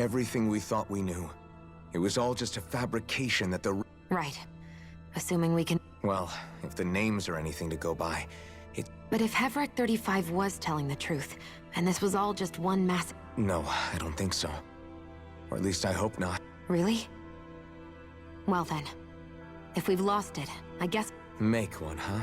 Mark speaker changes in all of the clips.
Speaker 1: Everything we thought we knew. It was all just a fabrication that the...
Speaker 2: Right. Assuming we can...
Speaker 1: Well, if the names are anything to go by, it...
Speaker 2: But if Hevric 35 was telling the truth, and this was all just one mass...
Speaker 1: No, I don't think so. Or at least I hope not.
Speaker 2: Really? Well then, if we've lost it, I guess...
Speaker 1: Make one, huh?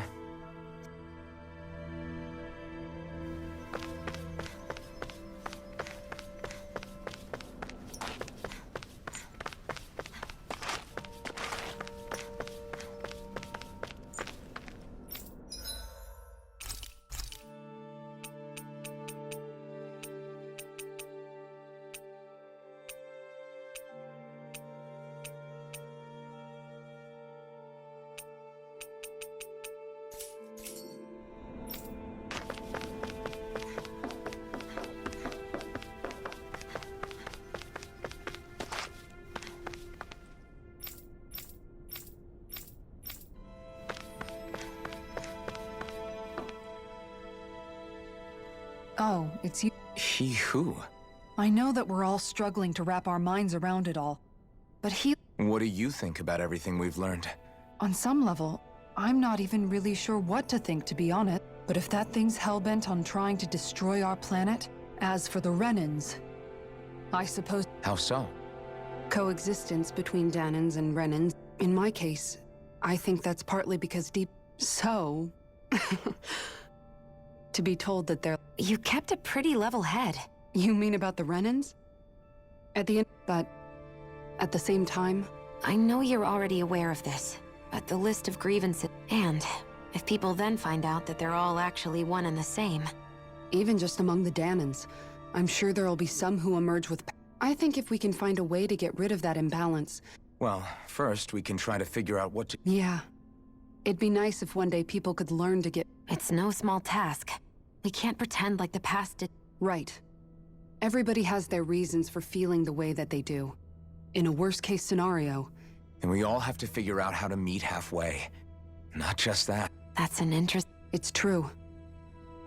Speaker 3: Oh, it's you.
Speaker 1: He who?
Speaker 3: I know that we're all struggling to wrap our minds around it all. But
Speaker 1: What do you think about everything we've learned?
Speaker 3: on some level, I'm not even really sure what to think, to be honest. But if that thing's hellbent on trying to destroy our planet, as for the Renans, I suppose
Speaker 1: How so?
Speaker 3: coexistence between Danans and Renans. In my case, I think that's partly because So... to be told that they're...
Speaker 2: You kept a pretty level head.
Speaker 3: You mean about the Renans? At the end... But... At the same time...
Speaker 2: I know you're already aware of this, but the list of grievances... And if people then find out that they're all actually one and the same...
Speaker 3: Even just among the Danans, I'm sure there'll be some who emerge with... I think if we can find a way to get rid of that imbalance...
Speaker 1: Well, first we can try to figure out what to...
Speaker 3: Yeah. It'd be nice if one day people could learn to get...
Speaker 2: It's no small task. We can't pretend like the past did...
Speaker 3: Right. Everybody has their reasons for feeling the way that they do. In a worst-case scenario...
Speaker 1: And we all have to figure out how to meet halfway. Not just that.
Speaker 2: That's an interest...
Speaker 3: It's true.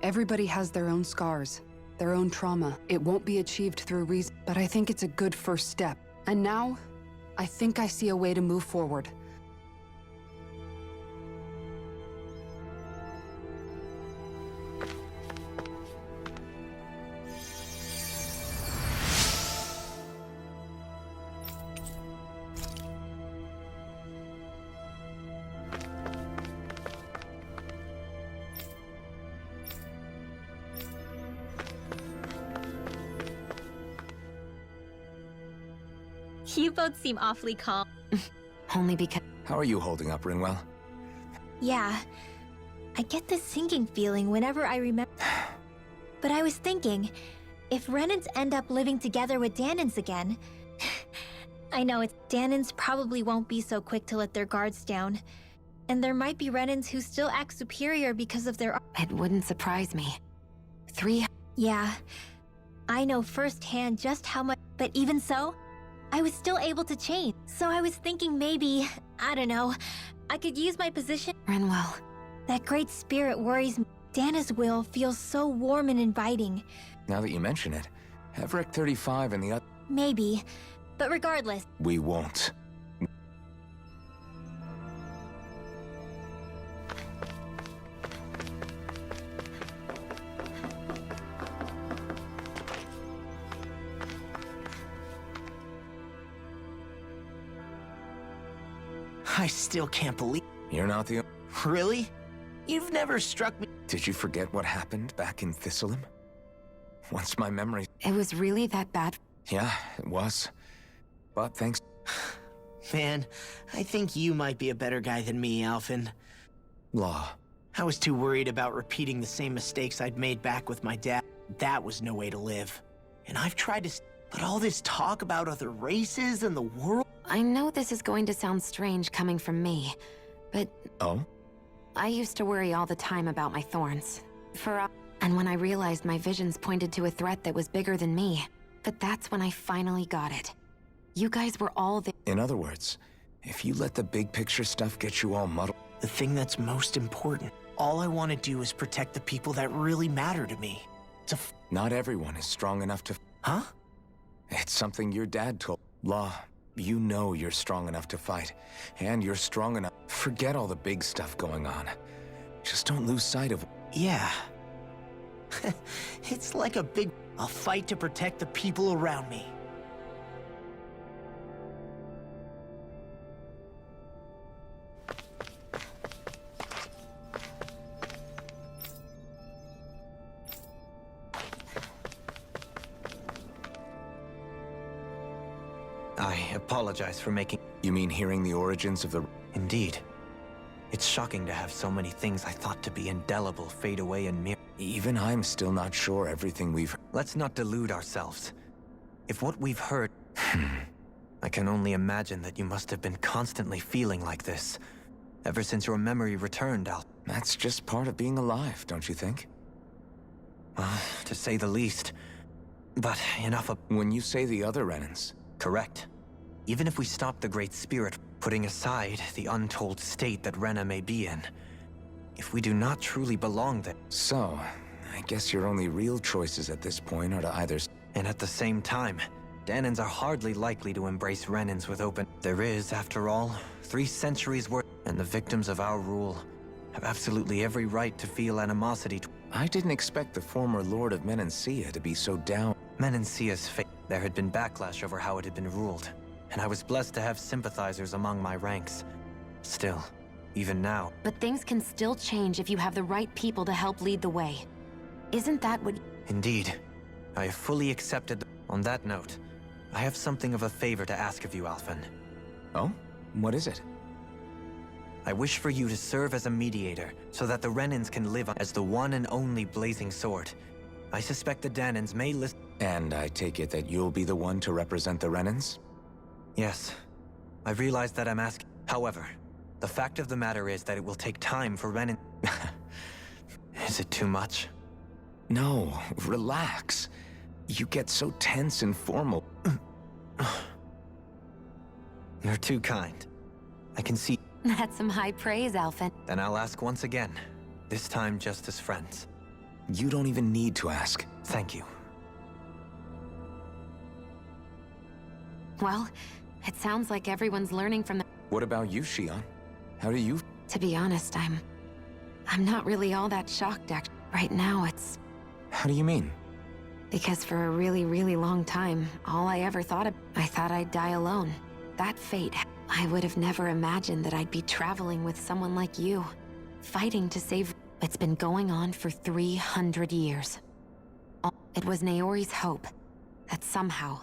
Speaker 3: Everybody has their own scars, their own trauma. It won't be achieved through reason, but I think it's a good first step. And now, I think I see a way to move forward.
Speaker 4: You both seem awfully calm.
Speaker 2: Only because...
Speaker 1: How are you holding up, Rinwell?
Speaker 4: Yeah, I get this sinking feeling whenever I remember. But I was thinking, if Renans end up living together with Danans again... I know Danans probably won't be so quick to let their guards down. And there might be Renans who still act superior because of their...
Speaker 2: It wouldn't surprise me. 3...
Speaker 4: Yeah, I know firsthand just how much... But even so, I was still able to change. So I was thinking maybe, I don't know, I could use my position...
Speaker 2: Rinwell.
Speaker 4: That great spirit worries me. Dana's will feels so warm and inviting.
Speaker 1: Now that you mention it, Hevric 35 and the other...
Speaker 4: Maybe, but regardless...
Speaker 1: We won't.
Speaker 5: I still can't believe...
Speaker 1: You're not the...
Speaker 5: Really? You've never struck me...
Speaker 1: Did you forget what happened back in Thistleum? Once my memory...
Speaker 2: It was really that bad?
Speaker 1: Yeah, it was. But thanks...
Speaker 5: Man, I think you might be a better guy than me, Alphen.
Speaker 1: Law.
Speaker 5: I was too worried about repeating the same mistakes I'd made back with my dad. That was no way to live. And I've tried to... But all this talk about other races and the world...
Speaker 2: I know this is going to sound strange coming from me, but...
Speaker 1: Oh?
Speaker 2: I used to worry all the time about my thorns. And when I realized my visions pointed to a threat that was bigger than me, but that's when I finally got it. You guys were all there.
Speaker 1: In other words, if you let the big picture stuff get you all muddled...
Speaker 5: The thing that's most important. All I want to do is protect the people that really matter to me.
Speaker 1: Not everyone is strong enough to...
Speaker 5: Huh?
Speaker 1: It's something your dad told. Law, you know you're strong enough to fight. And you're strong enough. Forget all the big stuff going on. Just don't lose sight of...
Speaker 5: Yeah. It's like a fight to protect the people around me.
Speaker 6: I apologize for making...
Speaker 1: You mean hearing the origins of the...
Speaker 6: Indeed. It's shocking to have so many things I thought to be indelible fade away in mere...
Speaker 1: Even I'm still not sure everything we've...
Speaker 6: Let's not delude ourselves. If what we've heard... I can only imagine that you must have been constantly feeling like this, ever since your memory returned, Al.
Speaker 1: That's just part of being alive, don't you think?
Speaker 6: Well, to say the least. But enough of...
Speaker 1: When you say the other Renans...
Speaker 6: Correct. Even if we stop the Great Spirit, putting aside the untold state that Rena may be in, if we do not truly belong there...
Speaker 1: So, I guess your only real choices at this point are to either...
Speaker 6: And at the same time, Danans are hardly likely to embrace Renans with open... There is, after all, 3 centuries worth, and the victims of our rule have absolutely every right to feel animosity to...
Speaker 1: I didn't expect the former Lord of Menancia to be so down.
Speaker 6: Menancia's fate. There had been backlash over how it had been ruled, and I was blessed to have sympathizers among my ranks. Still, even now...
Speaker 2: But things can still change if you have the right people to help lead the way. Isn't that what...
Speaker 6: Indeed. I have fully accepted... On that note, I have something of a favor to ask of you, Alphen.
Speaker 1: Oh? What is it?
Speaker 6: I wish for you to serve as a mediator, so that the Renans can live as the one and only Blazing Sword. I suspect the Danans may listen...
Speaker 1: And I take it that you'll be the one to represent the Renans?
Speaker 6: Yes. I realize that I'm asking... However, the fact of the matter is that it will take time for Renan... Is it too much?
Speaker 1: No, relax. You get so tense and formal.
Speaker 6: You're too kind. I can see...
Speaker 2: That's some high praise, Alphen.
Speaker 6: Then I'll ask once again. This time just as friends.
Speaker 1: You don't even need to ask.
Speaker 6: Thank you.
Speaker 2: Well, it sounds like everyone's learning from the...
Speaker 1: What about you, Shion? How do you...
Speaker 2: To be honest, I'm not really all that shocked, actually. Right now, it's...
Speaker 1: How do you mean?
Speaker 2: Because for a really, really long time, all I ever thought of... I thought I'd die alone. That fate... I would have never imagined that I'd be traveling with someone like you. Fighting to save... It's been going on for 300 years. It was Naori's hope that somehow,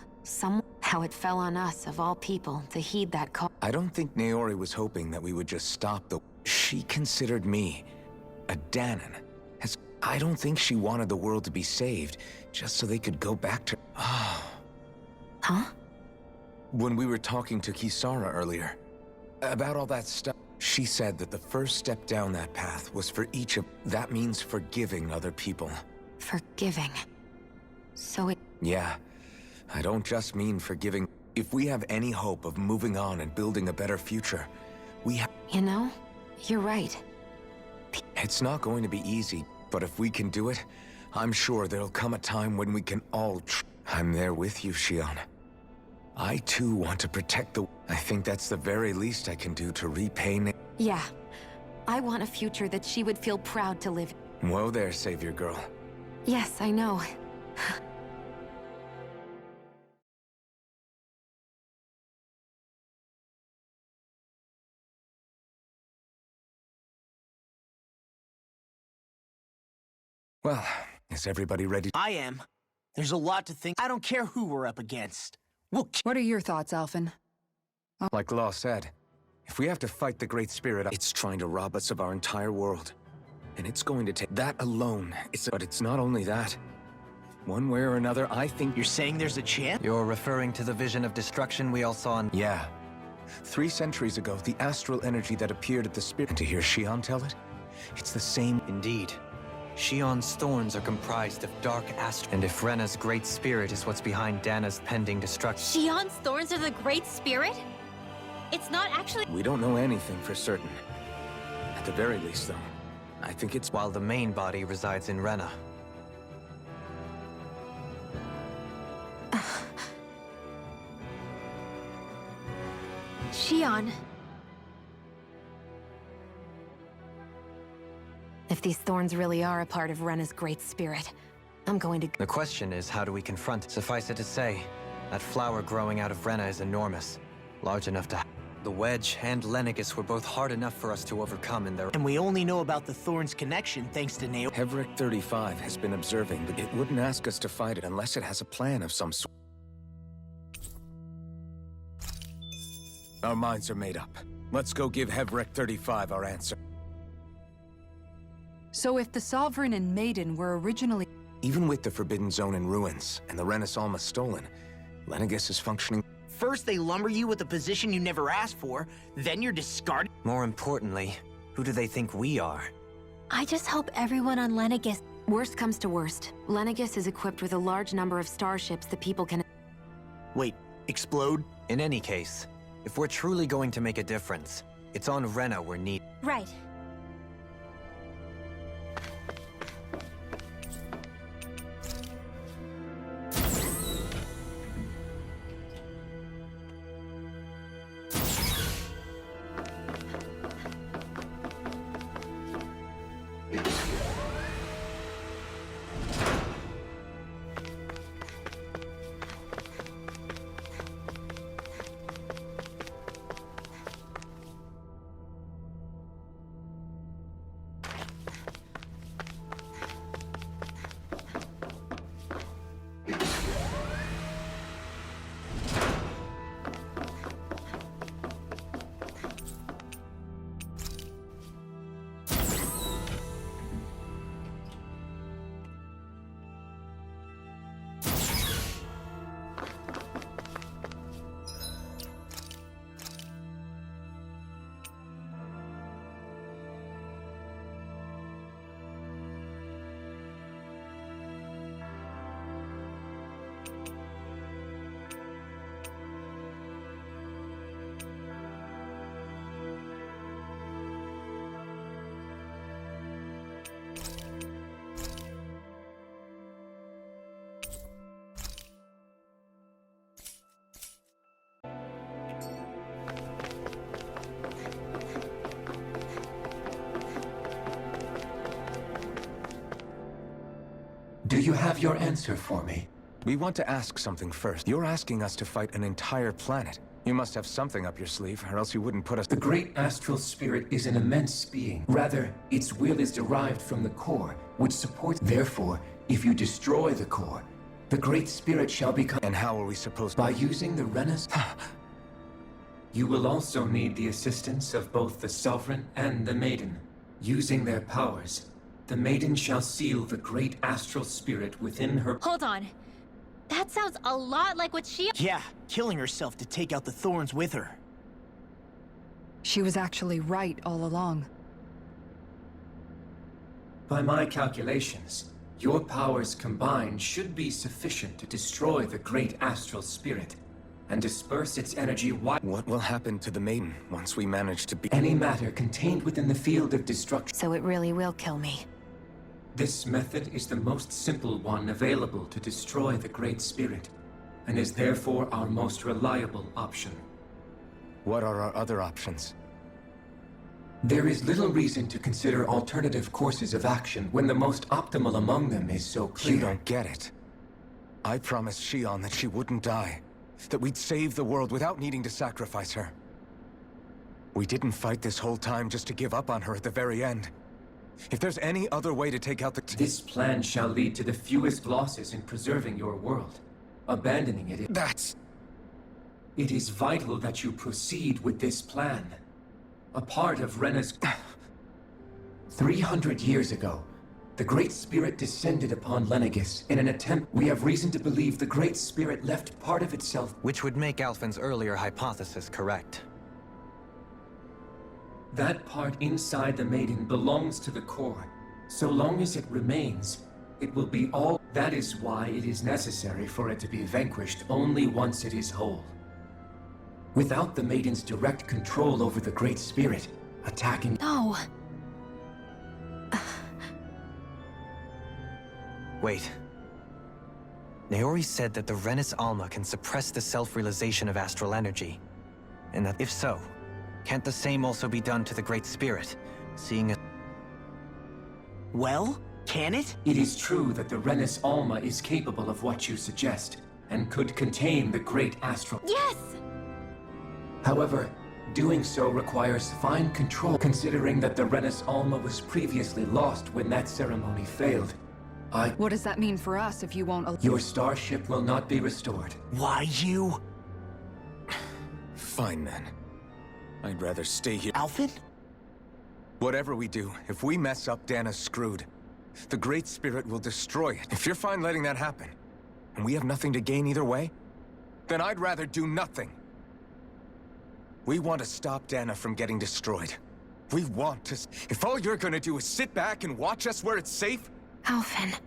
Speaker 2: how it fell on us, of all people, to heed that call.
Speaker 1: I don't think Naori was hoping that we would just stop the... She considered me a Danan. I don't think she wanted the world to be saved, just so they could go back to...
Speaker 2: Huh?
Speaker 1: When we were talking to Kisara earlier, about all that stuff, she said that the first step down that path was for each of... That means forgiving other people.
Speaker 2: Forgiving. So it...
Speaker 1: Yeah. I don't just mean forgiving. If we have any hope of moving on and building a better future, we have...
Speaker 2: You know, you're right.
Speaker 1: It's not going to be easy, but if we can do it, I'm sure there'll come a time when we can all... I'm there with you, Shion. I too want to protect the... I think that's the very least I can do to repay...
Speaker 2: Yeah. I want a future that she would feel proud to live in.
Speaker 1: Whoa there, Savior Girl.
Speaker 2: Yes, I know.
Speaker 1: Well, is everybody ready?
Speaker 5: I am. There's a lot to think. I don't care who we're up against.
Speaker 3: What are your thoughts, Alphen?
Speaker 1: Like Law said, if we have to fight the Great Spirit, it's trying to rob us of our entire world. And it's going to take that alone. But it's not only that. One way or another, I think...
Speaker 5: You're saying there's a chance?
Speaker 6: You're referring to the vision of destruction we all saw in...
Speaker 1: Yeah. 3 centuries ago, the astral energy that appeared at the Spirit... And to hear Shion tell it, it's the same...
Speaker 6: Indeed. Shion's thorns are comprised of dark astral... And if Rena's Great Spirit is what's behind Dana's pending destruction...
Speaker 4: Shion's thorns are the Great Spirit? It's not actually...
Speaker 1: We don't know anything for certain. At the very least, though, I think it's...
Speaker 6: While the main body resides in Rena.
Speaker 4: Shion.
Speaker 2: If these thorns really are a part of Rena's great spirit, I'm going to...
Speaker 6: The question is, how do we confront? Suffice it to say, that flower growing out of Rena is enormous. Large enough to... The Wedge and Lenegis were both hard enough for us to overcome in their...
Speaker 5: And we only know about the Thorn's connection thanks to Neo.
Speaker 1: Hevrick 35 has been observing, but it wouldn't ask us to fight it unless it has a plan of some sort. Our minds are made up. Let's go give Hevrick 35 our answer.
Speaker 3: So if the Sovereign and Maiden were originally...
Speaker 1: Even with the Forbidden Zone in ruins and the Renis Alma stolen, Lenegis is functioning...
Speaker 5: First they lumber you with a position you never asked for, then you're discarded.
Speaker 6: More importantly, who do they think we are?
Speaker 4: I just hope everyone on Lenegis...
Speaker 2: Worst comes to worst, Lenegis is equipped with a large number of starships that people can...
Speaker 5: Wait, explode?
Speaker 6: In any case, if we're truly going to make a difference, it's on Rena we're needed.
Speaker 4: Right.
Speaker 7: Do you have your answer for me?
Speaker 1: We want to ask something first. You're asking us to fight an entire planet. You must have something up your sleeve, or else you wouldn't put us...
Speaker 7: The great astral spirit is an immense being. Rather, its will is derived from the core, which supports... Therefore, if you destroy the core, the great spirit shall become...
Speaker 1: And how are we supposed to...
Speaker 7: By using the Renas... You will also need the assistance of both the Sovereign and the Maiden. Using their powers, the Maiden shall seal the great astral spirit within her...
Speaker 4: Hold on. That sounds a lot like what she...
Speaker 5: Yeah, killing herself to take out the Thorns with her.
Speaker 3: She was actually right all along.
Speaker 7: By my calculations, your powers combined should be sufficient to destroy the great astral spirit and disperse its energy wide...
Speaker 1: What will happen to the Maiden once we manage to be...
Speaker 7: Any matter contained within the field of destruction.
Speaker 2: So it really will kill me.
Speaker 7: This method is the most simple one available to destroy the Great Spirit, and is therefore our most reliable option.
Speaker 1: What are our other options?
Speaker 7: There is little reason to consider alternative courses of action when the most optimal among them is so clear.
Speaker 1: You don't get it. I promised Shion that she wouldn't die, that we'd save the world without needing to sacrifice her. We didn't fight this whole time just to give up on her at the very end. If there's any other way to take out the...
Speaker 7: This plan shall lead to the fewest losses in preserving your world. Abandoning it...
Speaker 1: That's...
Speaker 7: It is vital that you proceed with this plan. A part of Rena's... 300 years ago, the Great Spirit descended upon Lenegis in an attempt... We have reason to believe the Great Spirit left part of itself...
Speaker 6: Which would make Alphen's earlier hypothesis correct.
Speaker 7: That part inside the Maiden belongs to the core. So long as it remains, it will be all... That is why it is necessary for it to be vanquished only once it is whole. Without the Maiden's direct control over the Great Spirit, attacking...
Speaker 4: No.
Speaker 6: Wait. Naori said that the Renis Alma can suppress the self-realization of astral energy. And that if so, can't the same also be done to the Great Spirit, seeing as...
Speaker 5: Well, can it?
Speaker 7: It is true that the Renis Alma is capable of what you suggest, and could contain the great astral.
Speaker 4: Yes!
Speaker 7: However, doing so requires fine control, considering that the Renis Alma was previously lost when that ceremony failed.
Speaker 3: What does that mean for us if you won't
Speaker 7: Your starship will not be restored.
Speaker 5: Why you?
Speaker 1: Fine then. I'd rather stay here.
Speaker 5: Alphen?
Speaker 1: Whatever we do, if we mess up, Dana's screwed. The Great Spirit will destroy it. If you're fine letting that happen, and we have nothing to gain either way, then I'd rather do nothing. We want to stop Dana from getting destroyed. We want to... If all you're gonna do is sit back and watch us where it's safe...
Speaker 2: Alphen.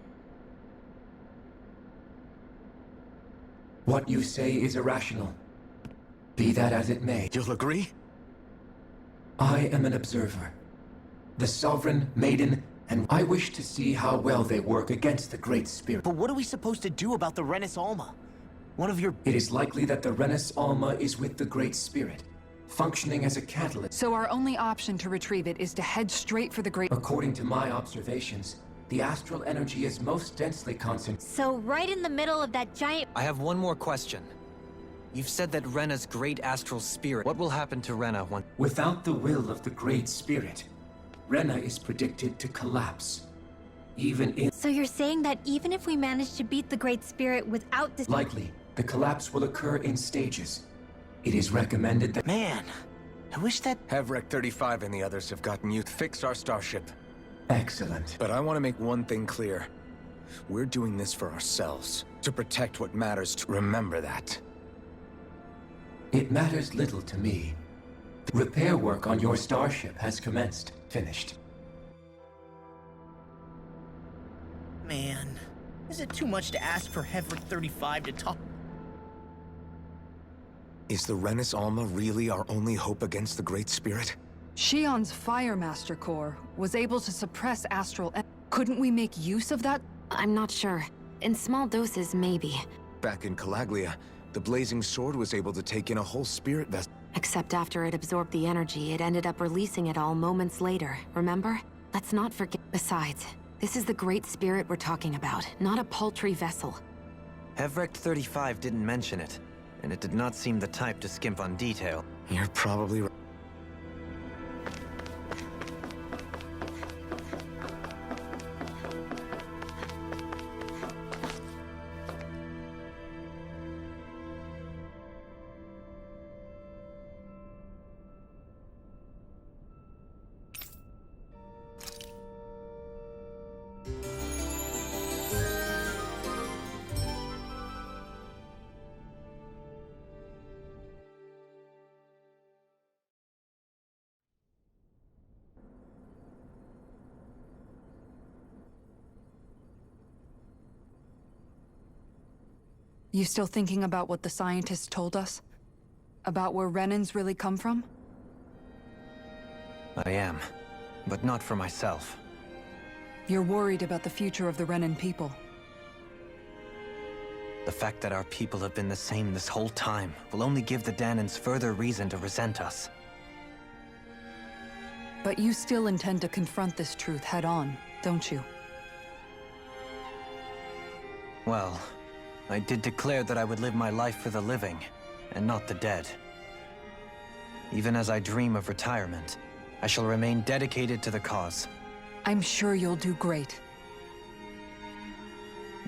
Speaker 7: What you say is irrational. Be that as it may.
Speaker 1: You'll agree?
Speaker 7: I am an observer. The Sovereign, Maiden, and I wish to see how well they work against the Great Spirit.
Speaker 5: But what are we supposed to do about the Renis Alma? One of your...
Speaker 7: It is likely that the Renis Alma is with the Great Spirit, functioning as a catalyst.
Speaker 3: So our only option to retrieve it is to head straight for the Great...
Speaker 7: According to my observations, the astral energy is most densely concentrated.
Speaker 4: So right in the middle of that giant...
Speaker 6: I have one more question. You've said that Rena's great astral spirit... What will happen to Rena when...
Speaker 7: Without the will of the Great Spirit, Rena is predicted to collapse. Even in...
Speaker 4: So you're saying that even if we manage to beat the Great Spirit without this...
Speaker 7: Likely, the collapse will occur in stages. It is recommended that...
Speaker 5: Man, I wish that...
Speaker 1: Havrek 35 and the others have gotten you fixed our starship.
Speaker 7: Excellent.
Speaker 1: But I want to make one thing clear. We're doing this for ourselves. To protect what matters to... Remember that.
Speaker 7: It matters little to me. The repair work on your starship has commenced. Finished.
Speaker 5: Man, is it too much to ask for Havrek 35 to talk?
Speaker 1: Is the Renis Alma really our only hope against the Great Spirit?
Speaker 3: Shion's Firemaster Core was able to suppress astral... Couldn't we make use of that?
Speaker 2: I'm not sure. In small doses, maybe.
Speaker 1: Back in Calaglia, the Blazing Sword was able to take in a whole spirit vessel.
Speaker 2: Except after it absorbed the energy, it ended up releasing it all moments later, remember? Let's not forget... Besides, this is the Great Spirit we're talking about, not a paltry vessel.
Speaker 6: Havrek 35 didn't mention it, and it did not seem the type to skimp on detail.
Speaker 1: You're probably right.
Speaker 3: You still thinking about what the scientists told us? About where Renans really come from?
Speaker 6: I am, but not for myself.
Speaker 3: You're worried about the future of the Renan people.
Speaker 6: The fact that our people have been the same this whole time will only give the Danans further reason to resent us.
Speaker 3: But you still intend to confront this truth head-on, don't you?
Speaker 6: Well, I did declare that I would live my life for the living, and not the dead. Even as I dream of retirement, I shall remain dedicated to the cause.
Speaker 3: I'm sure you'll do great.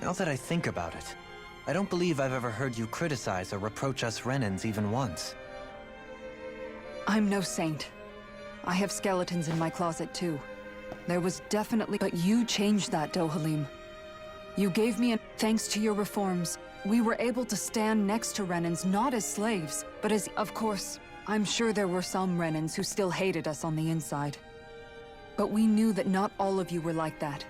Speaker 6: Now that I think about it, I don't believe I've ever heard you criticize or reproach us Renans even once.
Speaker 3: I'm no saint. I have skeletons in my closet too. There was definitely... But you changed that, Dohalim. You gave me thanks to your reforms, we were able to stand next to Renans not as slaves, but as... Of course, I'm sure there were some Renans who still hated us on the inside. But we knew that not all of you were like that.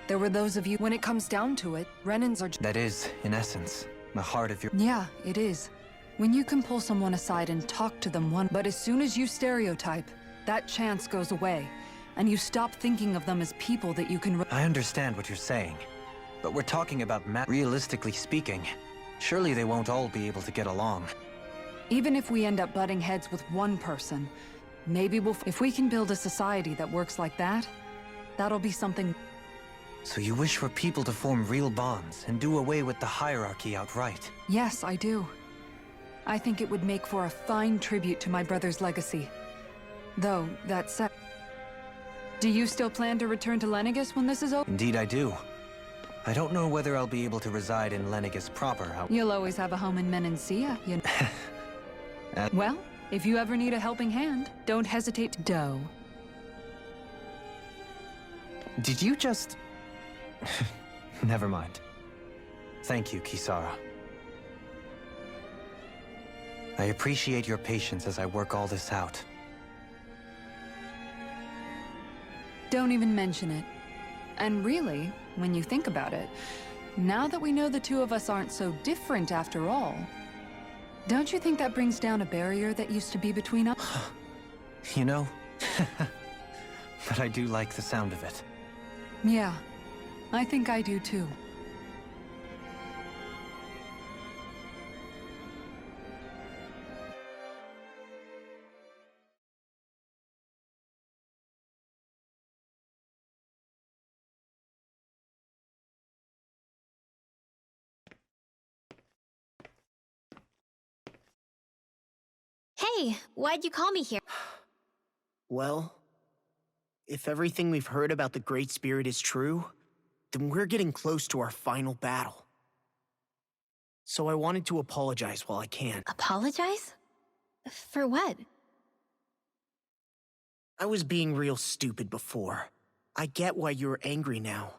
Speaker 3: There were those of you... When it comes down to it, Renans are...
Speaker 6: That is, in essence, the heart of your...
Speaker 3: Yeah, it is. When you can pull someone aside and talk to them one... But as soon as you stereotype, that chance goes away, and you stop thinking of them as people that you can...
Speaker 6: I understand what you're saying. But we're talking about realistically speaking, surely they won't all be able to get along.
Speaker 3: Even if we end up butting heads with one person, maybe if we can build a society that works like that, that'll be something.
Speaker 6: So you wish for people to form real bonds and do away with the hierarchy outright?
Speaker 3: Yes, I do. I think it would make for a fine tribute to my brother's legacy. Though, that said... Do you still plan to return to Lenegis when this is over?
Speaker 6: Indeed I do. I don't know whether I'll be able to reside in Lenegis proper,
Speaker 3: You'll always have a home in Menancia, you know. Well, if you ever need a helping hand, don't hesitate to dough.
Speaker 6: Did you just... Never mind. Thank you, Kisara. I appreciate your patience as I work all this out.
Speaker 3: Don't even mention it. And really, when you think about it, now that we know the two of us aren't so different after all, don't you think that brings down a barrier that used to be between us?
Speaker 6: You know, but I do like the sound of it.
Speaker 3: Yeah, I think I do too.
Speaker 4: Hey, why'd you call me here?
Speaker 5: Well, if everything we've heard about the Great Spirit is true, then we're getting close to our final battle. So I wanted to apologize while I can.
Speaker 4: Apologize? For what?
Speaker 5: I was being real stupid before. I get why you're angry now.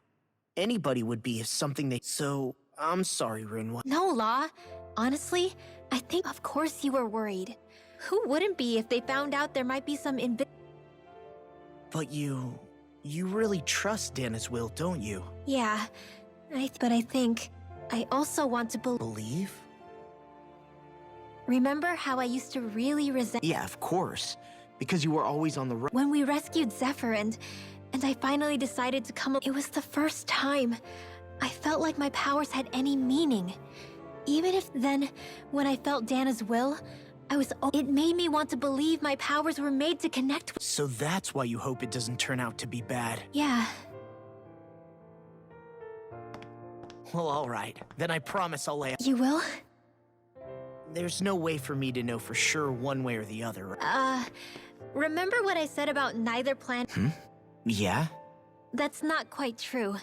Speaker 5: Anybody would be if something they... So, I'm sorry, Rinwa.
Speaker 4: No, Law. Honestly, I think of course you were worried. Who wouldn't be if they found out there might be some
Speaker 5: But you really trust Dana's will, don't you?
Speaker 4: Yeah, but I think I also want to
Speaker 5: Believe?
Speaker 4: Remember how I used to really resent
Speaker 5: Yeah, of course. Because you were always on the run.
Speaker 4: when we rescued Zephyr and I finally decided to come. It was the first time I felt like my powers had any meaning. Even if then, when I felt Dana's will, it made me want to believe my powers were made to connect with.
Speaker 5: So that's why you hope it doesn't turn out to be bad.
Speaker 4: Yeah.
Speaker 5: Well, alright. Then I promise I'll lay...
Speaker 4: You will?
Speaker 5: There's no way for me to know for sure one way or the other.
Speaker 4: Remember what I said about neither plan?
Speaker 5: Yeah?
Speaker 4: That's not quite true.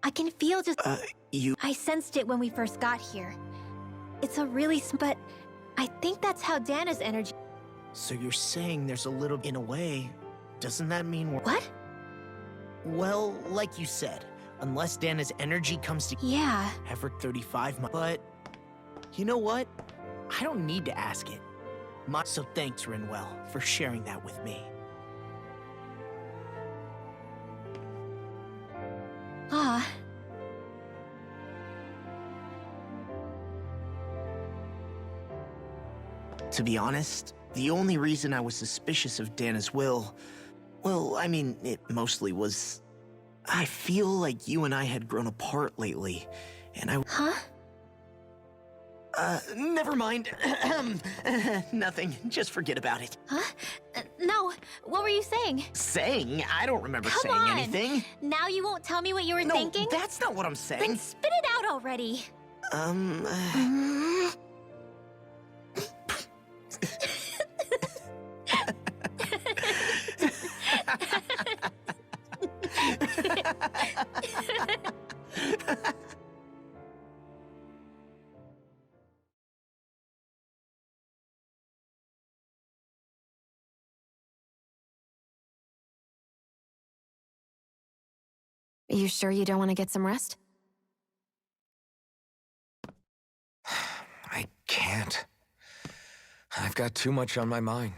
Speaker 4: I can feel just... I sensed it when we first got here. It's a really but I think that's how Dana's energy...
Speaker 5: So you're saying there's a little... In a way, doesn't that mean we're...
Speaker 4: What?
Speaker 5: Well, like you said, unless Dana's energy comes to...
Speaker 4: Yeah.
Speaker 5: Effort 35 But, you know what? I don't need to ask it. So thanks, Rinwell, for sharing that with me.
Speaker 4: Ah.
Speaker 5: To be honest, the only reason I was suspicious of Dana's will, well, I mean, it mostly was... I feel like you and I had grown apart lately, and I...
Speaker 4: Huh?
Speaker 5: Never mind. Nothing. Just forget about it.
Speaker 4: Huh? No, what were you saying?
Speaker 5: Saying? I don't remember
Speaker 4: Come
Speaker 5: saying
Speaker 4: on.
Speaker 5: anything.
Speaker 4: Now you won't tell me what you were
Speaker 5: No,
Speaker 4: thinking?
Speaker 5: that's not what I'm saying.
Speaker 4: Then spit it out already.
Speaker 2: Are you sure you don't want to get some rest?
Speaker 1: I can't. I've got too much on my mind.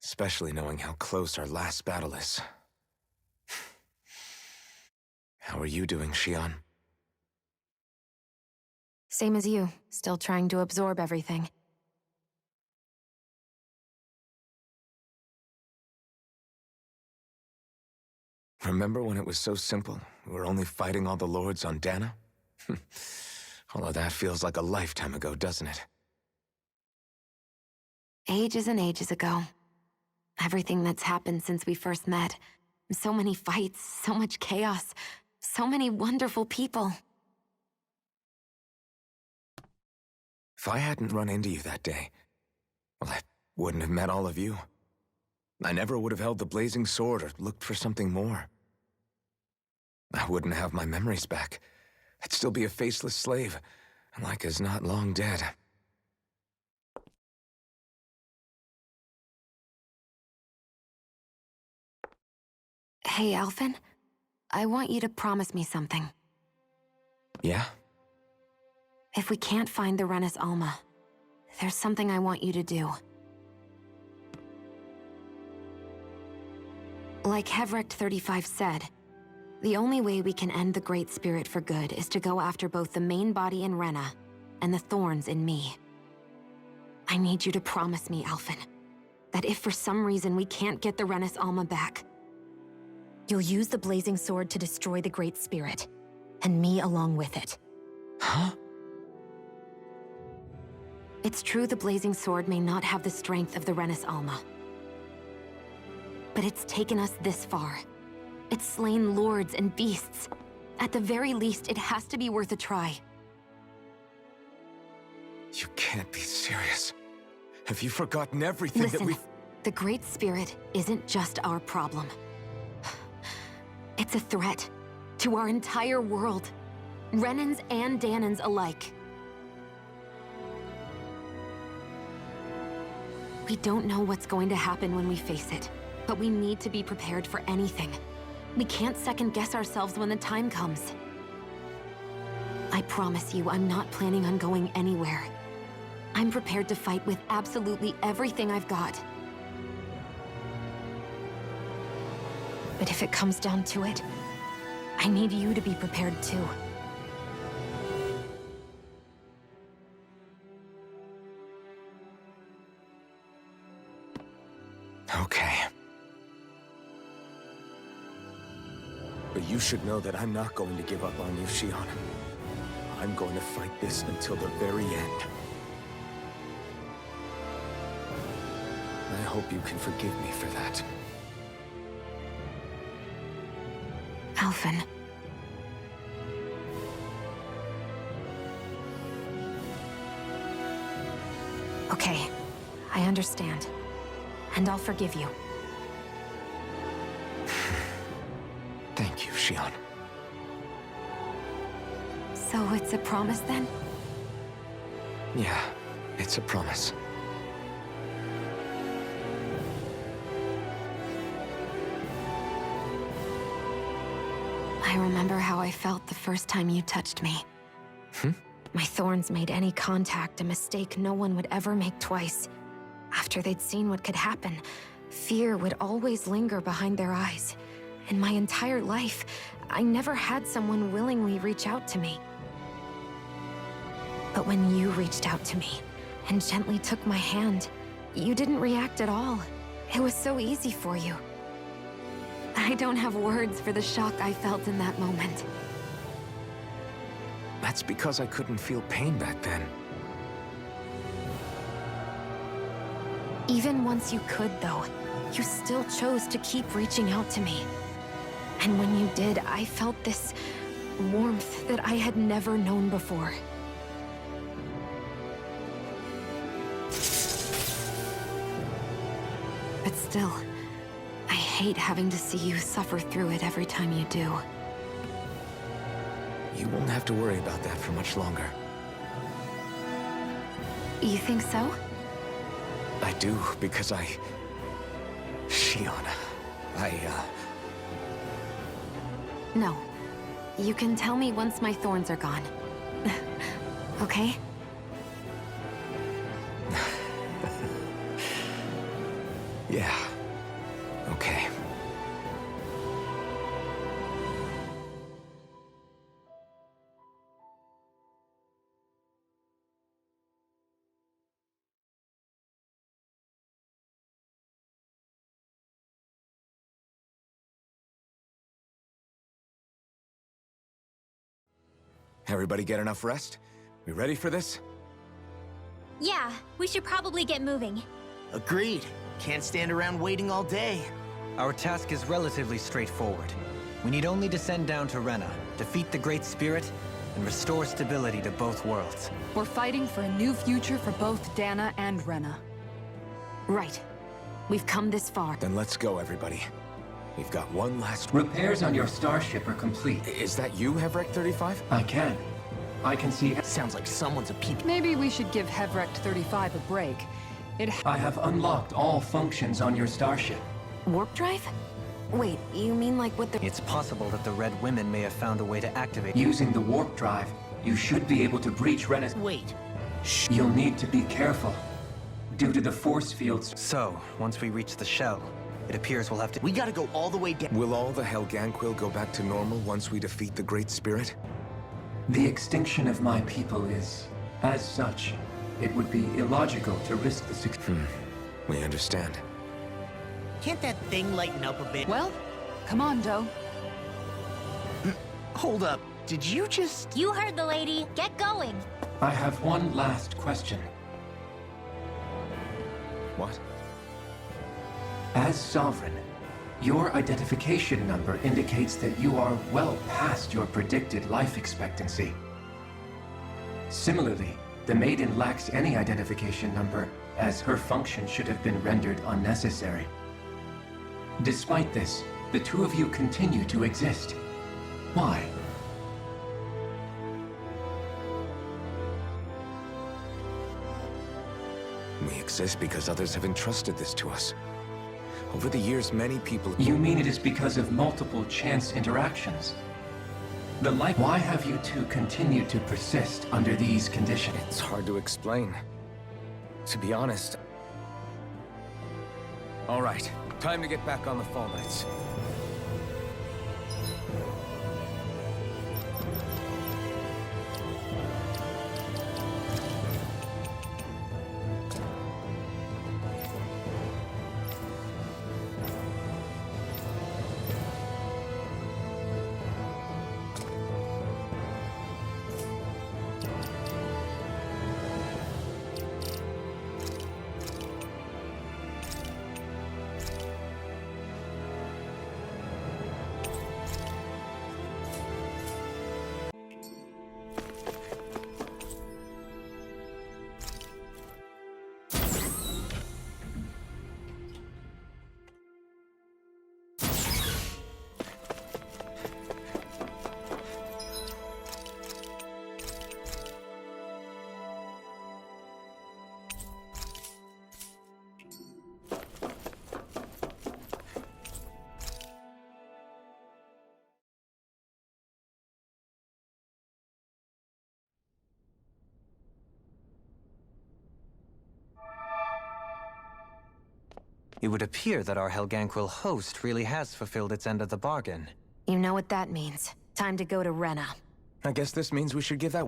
Speaker 1: Especially knowing how close our last battle is. How are you doing, Xion?
Speaker 2: Same as you, still trying to absorb everything.
Speaker 1: Remember when it was so simple? We were only fighting all the lords on Dana? Although that feels like a lifetime ago, doesn't it?
Speaker 2: Ages and ages ago. Everything that's happened since we first met. So many fights, so much chaos, so many wonderful people.
Speaker 1: If I hadn't run into you that day, well, I wouldn't have met all of you. I never would have held the blazing sword or looked for something more. I wouldn't have my memories back. I'd still be a faceless slave, like as not long dead.
Speaker 2: Hey, Alphen. I want you to promise me something.
Speaker 1: Yeah?
Speaker 2: If we can't find the Renis Alma, there's something I want you to do. Like Hevrecht 35 said, the only way we can end the Great Spirit for good is to go after both the main body in Rena and the thorns in me. I need you to promise me, Alphen, that if for some reason we can't get the Renis Alma back, you'll use the blazing sword to destroy the Great Spirit, and me along with it.
Speaker 1: Huh?
Speaker 2: It's true the blazing sword may not have the strength of the Renis Alma. But it's taken us this far. It's slain lords and beasts. At the very least, it has to be worth a try.
Speaker 1: You can't be serious. Have you forgotten everything
Speaker 2: Listen,
Speaker 1: that we...
Speaker 2: the Great Spirit isn't just our problem. It's a threat to our entire world. Renans and Danans alike. We don't know what's going to happen when we face it, but we need to be prepared for anything. We can't second-guess ourselves when the time comes. I promise you, I'm not planning on going anywhere. I'm prepared to fight with absolutely everything I've got. But if it comes down to it, I need you to be prepared too.
Speaker 1: Okay. But you should know that I'm not going to give up on you, Shion. I'm going to fight this until the very end. I hope you can forgive me for that.
Speaker 2: Alphen. Okay, I understand. And I'll forgive you.
Speaker 1: Thank you, Shion.
Speaker 2: So it's a promise then?
Speaker 1: Yeah, it's a promise.
Speaker 2: I remember how I felt the first time you touched me. My thorns made any contact a mistake no one would ever make twice. After they'd seen what could happen, fear would always linger behind their eyes. In my entire life, I never had someone willingly reach out to me. But when you reached out to me and gently took my hand, you didn't react at all. It was so easy for you. I don't have words for the shock I felt in that moment.
Speaker 1: That's because I couldn't feel pain back then.
Speaker 2: Even once you could, though, you still chose to keep reaching out to me. And when you did, I felt this warmth that I had never known before. But still, I hate having to see you suffer through it every time you do.
Speaker 1: You won't have to worry about that for much longer.
Speaker 2: You think so?
Speaker 1: I do, because Shion,
Speaker 2: No. You can tell me once my thorns are gone. Okay?
Speaker 1: Yeah. Okay. Everybody get enough rest? We ready for this?
Speaker 4: Yeah, we should probably get moving.
Speaker 5: Agreed. Can't stand around waiting all day.
Speaker 6: Our task is relatively straightforward. We need only descend down to Rena, defeat the Great Spirit, and restore stability to both worlds.
Speaker 3: We're fighting for a new future for both Dana and Rena.
Speaker 2: Right. We've come this far.
Speaker 1: Then let's go, everybody. We've got one last...
Speaker 7: Repairs on your starship are complete.
Speaker 1: Is that you, Hevrek 35?
Speaker 7: I can see...
Speaker 5: Sounds like someone's a peep.
Speaker 3: Maybe we should give Hevrect 35 a break.
Speaker 7: I have unlocked all functions on your starship.
Speaker 2: Warp drive? Wait, you mean like what the...
Speaker 6: It's possible that the Red Women may have found a way to activate...
Speaker 7: Using the warp drive, you should be able to breach Rena's...
Speaker 5: Wait.
Speaker 7: You'll need to be careful. Due to the force fields...
Speaker 6: So, once we reach the shell, it appears we'll have to...
Speaker 5: We gotta go all the way down.
Speaker 1: Will all the Helganquil go back to normal once we defeat the Great Spirit?
Speaker 7: The extinction of my people is... As such, it would be illogical to risk the success.
Speaker 1: We understand.
Speaker 5: Can't that thing lighten up a bit?
Speaker 3: Well, come on, Doe.
Speaker 5: Hold up. Did you just...
Speaker 4: You heard the lady. Get going.
Speaker 7: I have one last question.
Speaker 1: What?
Speaker 7: As Sovereign, your identification number indicates that you are well past your predicted life expectancy. Similarly, the Maiden lacks any identification number, as her function should have been rendered unnecessary. Despite this, the two of you continue to exist. Why?
Speaker 1: We exist because others have entrusted this to us. Over the years, many people...
Speaker 7: You mean it is because of multiple chance interactions? Why have you two continued to persist under these conditions?
Speaker 1: It's hard to explain. To be honest... All right, time to get back on the fall nights.
Speaker 6: It would appear that our Helganquil host really has fulfilled its end of the bargain.
Speaker 2: You know what that means. Time to go to Rena.
Speaker 1: I guess this means we should give that...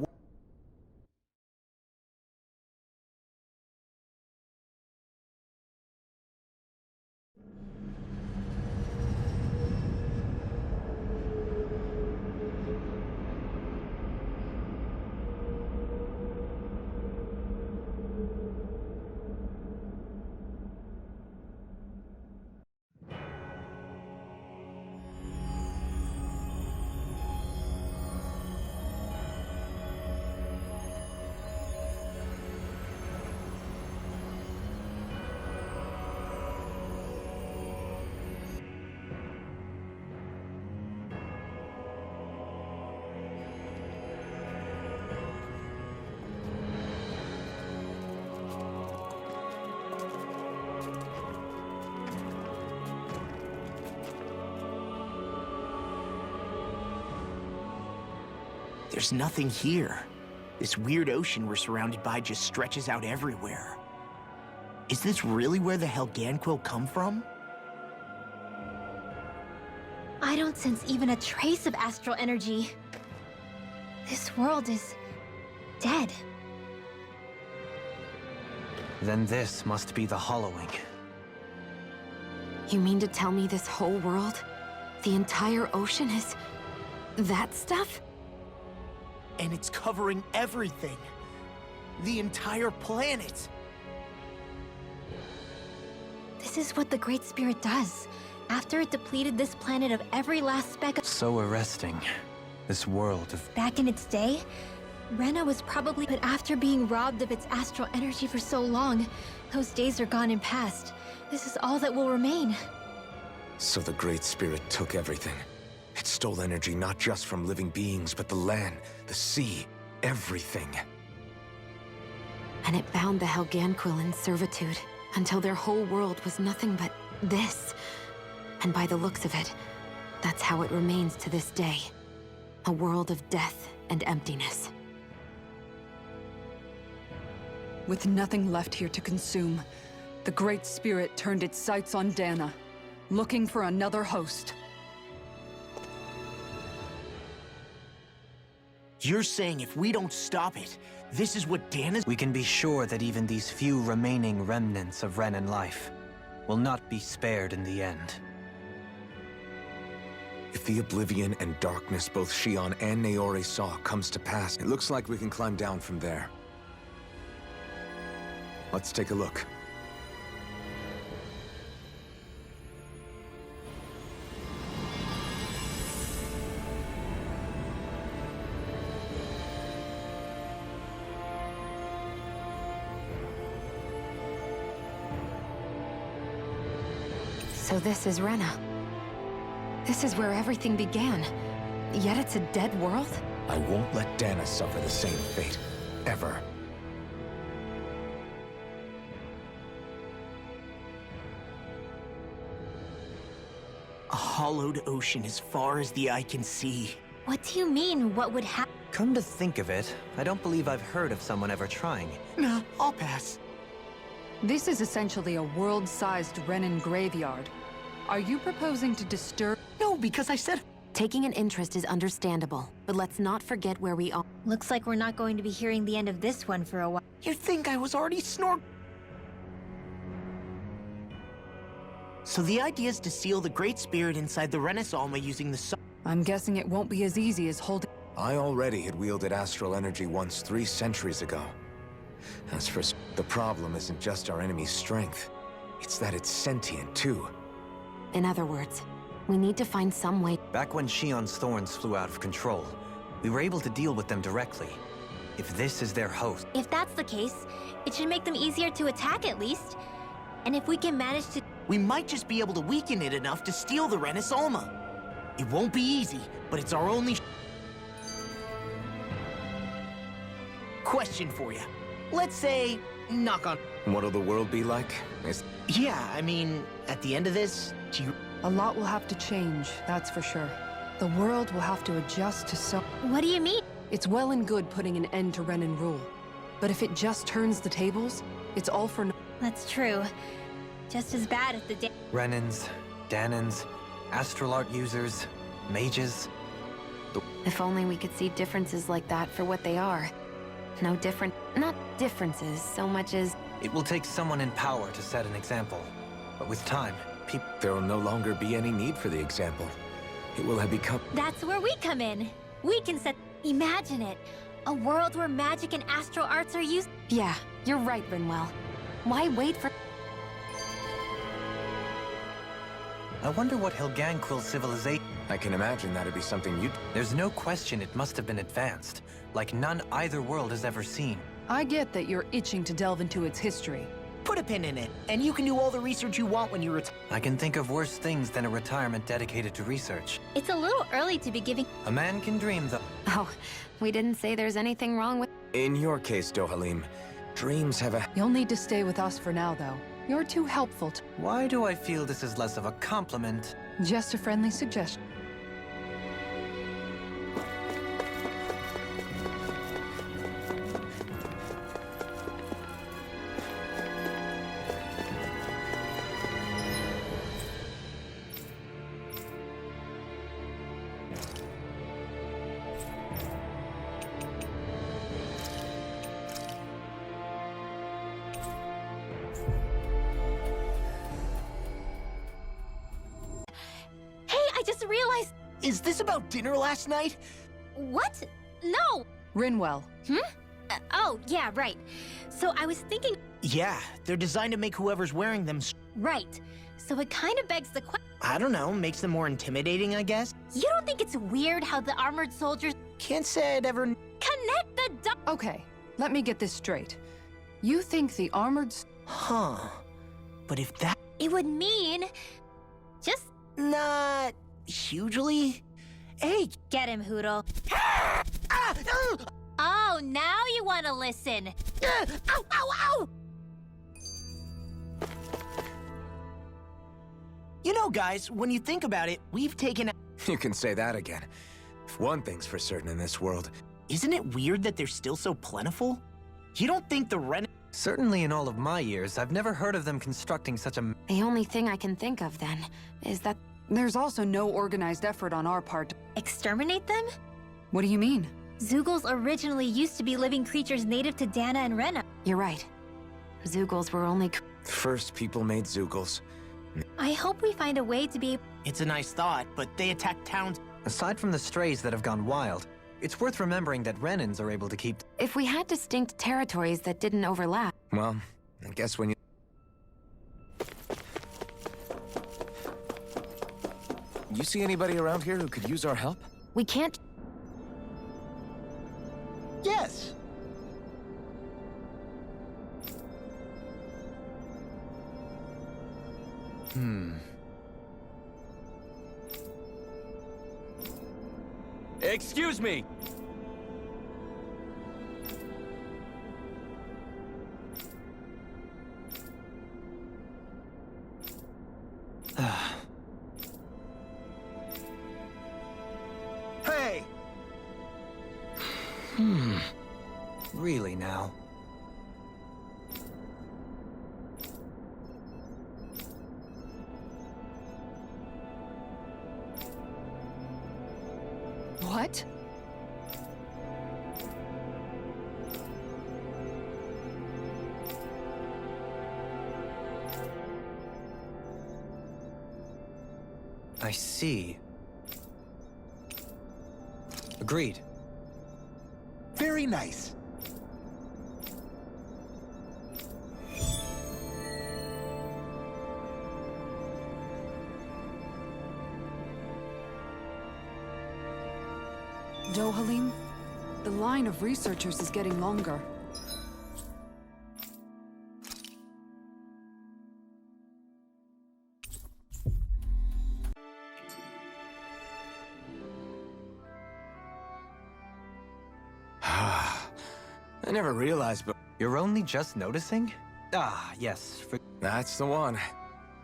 Speaker 5: There's nothing here. This weird ocean we're surrounded by just stretches out everywhere. Is this really where the Helganquil come from?
Speaker 4: I don't sense even a trace of astral energy. This world is... dead.
Speaker 6: Then this must be the Hollowing.
Speaker 2: You mean to tell me this whole world, the entire ocean is... that stuff?
Speaker 5: And it's covering everything. The entire planet.
Speaker 4: This is what the Great Spirit does. After it depleted this planet of every last speck of...
Speaker 6: So arresting. This world of...
Speaker 4: Back in its day, Rena was probably... But after being robbed of its astral energy for so long, those days are gone and past. This is all that will remain.
Speaker 1: So the Great Spirit took everything. It stole energy not just from living beings, but the land, the sea, everything.
Speaker 2: And it bound the Helganquil in servitude until their whole world was nothing but this. And by the looks of it, that's how it remains to this day. A world of death and emptiness.
Speaker 3: With nothing left here to consume, the Great Spirit turned its sights on Dana, looking for another host.
Speaker 5: You're saying if we don't stop it, this is what Dana's...
Speaker 6: We can be sure that even these few remaining remnants of Renan life will not be spared in the end.
Speaker 1: If the oblivion and darkness both Shion and Naori saw comes to pass, it looks like we can climb down from there. Let's take a look.
Speaker 2: So this is Rena. This is where everything began. Yet it's a dead world?
Speaker 1: I won't let Dana suffer the same fate. Ever.
Speaker 5: A hollowed ocean as far as the eye can see.
Speaker 4: What do you mean, what would happen?
Speaker 6: Come to think of it, I don't believe I've heard of someone ever trying.
Speaker 5: Nah, I'll pass.
Speaker 3: This is essentially a world-sized Renan graveyard. Are you proposing to disturb...
Speaker 5: No, because I said...
Speaker 2: Taking an interest is understandable, but let's not forget where we are.
Speaker 4: Looks like we're not going to be hearing the end of this one for a while.
Speaker 5: You'd think I was already So the idea is to seal the Great Spirit inside the Renaissance using the sun.
Speaker 3: I'm guessing it won't be as easy as holding...
Speaker 1: I already had wielded astral energy once 3 centuries ago. As for... The problem isn't just our enemy's strength. It's that it's sentient, too.
Speaker 2: In other words, we need to find some way...
Speaker 6: Back when Shion's thorns flew out of control, we were able to deal with them directly. If this is their host...
Speaker 4: If that's the case, it should make them easier to attack at least. And if we can manage to...
Speaker 5: We might just be able to weaken it enough to steal the Renaissance. It won't be easy, but it's our only... Question for you. Let's say, knock on...
Speaker 1: What'll the world be like?
Speaker 5: Yeah, I mean, at the end of this, do you...
Speaker 3: A lot will have to change, that's for sure. The world will have to adjust to so...
Speaker 4: What do you mean?
Speaker 3: It's well and good putting an end to Renan rule. But if it just turns the tables, it's all for no...
Speaker 4: That's true. Just as bad as the day...
Speaker 6: Renans, Danans, astral art users, mages...
Speaker 2: If only we could see differences like that for what they are. No different... Not differences, so much as...
Speaker 6: It will take someone in power to set an example. But with time, people...
Speaker 1: There will no longer be any need for the example. It will have become...
Speaker 4: That's where we come in. We can set... Imagine it. A world where magic and astral arts are used...
Speaker 2: Yeah, you're right, Rinwell. Why wait for...
Speaker 6: I wonder what Helganquil civilization...
Speaker 1: I can imagine that'd be something you'd...
Speaker 6: There's no question it must have been advanced, like none either world has ever seen.
Speaker 3: I get that you're itching to delve into its history.
Speaker 5: Put a pin in it, and you can do all the research you want when you retire.
Speaker 6: I can think of worse things than a retirement dedicated to research.
Speaker 4: It's a little early to be giving...
Speaker 6: A man can dream, though.
Speaker 2: Oh, we didn't say there's anything wrong with...
Speaker 1: In your case, Dohalim, dreams have a...
Speaker 3: You'll need to stay with us for now, though. You're too helpful to...
Speaker 6: Why do I feel this is less of a compliment?
Speaker 3: Just a friendly suggestion.
Speaker 4: I just realized...
Speaker 5: Is this about dinner last night?
Speaker 4: What? No!
Speaker 3: Rinwell.
Speaker 4: Oh, yeah, right. So I was thinking...
Speaker 5: Yeah, they're designed to make whoever's wearing them.
Speaker 4: Right. So it kind of begs the question.
Speaker 5: I don't know, makes them more intimidating, I guess?
Speaker 4: You don't think it's weird how the armored soldiers
Speaker 5: Can't say I'd ever.
Speaker 4: connect the dots?
Speaker 3: Okay, let me get this straight. You think the armored...
Speaker 5: Huh. But if that.
Speaker 4: It would mean just
Speaker 5: Not hugely. Hey!
Speaker 4: get him, Hoodle.
Speaker 5: Ah!
Speaker 4: Oh, now you want to listen.
Speaker 5: Ow! Ow! Ow! You know, guys, when you think about it, we've taken.
Speaker 1: You can say that again. If one thing's for certain in this world,
Speaker 5: Isn't it weird that they're still so plentiful? You don't think the Ren.
Speaker 6: Certainly in all of my years, I've never heard of them constructing such a...
Speaker 2: The only thing I can think of, then, is that
Speaker 3: There's also no organized effort on our part.
Speaker 4: Exterminate them?
Speaker 3: What do you mean?
Speaker 4: Zeugles originally used to be living creatures native to Dana and Rena.
Speaker 2: you're right. Zeugles were only...
Speaker 1: first people made Zeugles.
Speaker 4: I hope we find a way to be...
Speaker 5: It's a nice thought, but they attack towns.
Speaker 6: Aside from the strays that have gone wild, it's worth remembering that Renans are able to keep...
Speaker 2: If we had distinct territories that didn't overlap...
Speaker 1: Well, I guess when you... You see anybody around here who could use our help?
Speaker 2: We can't...
Speaker 5: Yes.
Speaker 8: Excuse me!
Speaker 5: Hey!
Speaker 6: Really now?
Speaker 3: What?
Speaker 6: I see. Agreed.
Speaker 5: Very nice.
Speaker 3: Dohalim? The line of researchers is getting longer.
Speaker 1: I never realized, but
Speaker 6: You're only just noticing? Ah, yes.
Speaker 1: that's the one.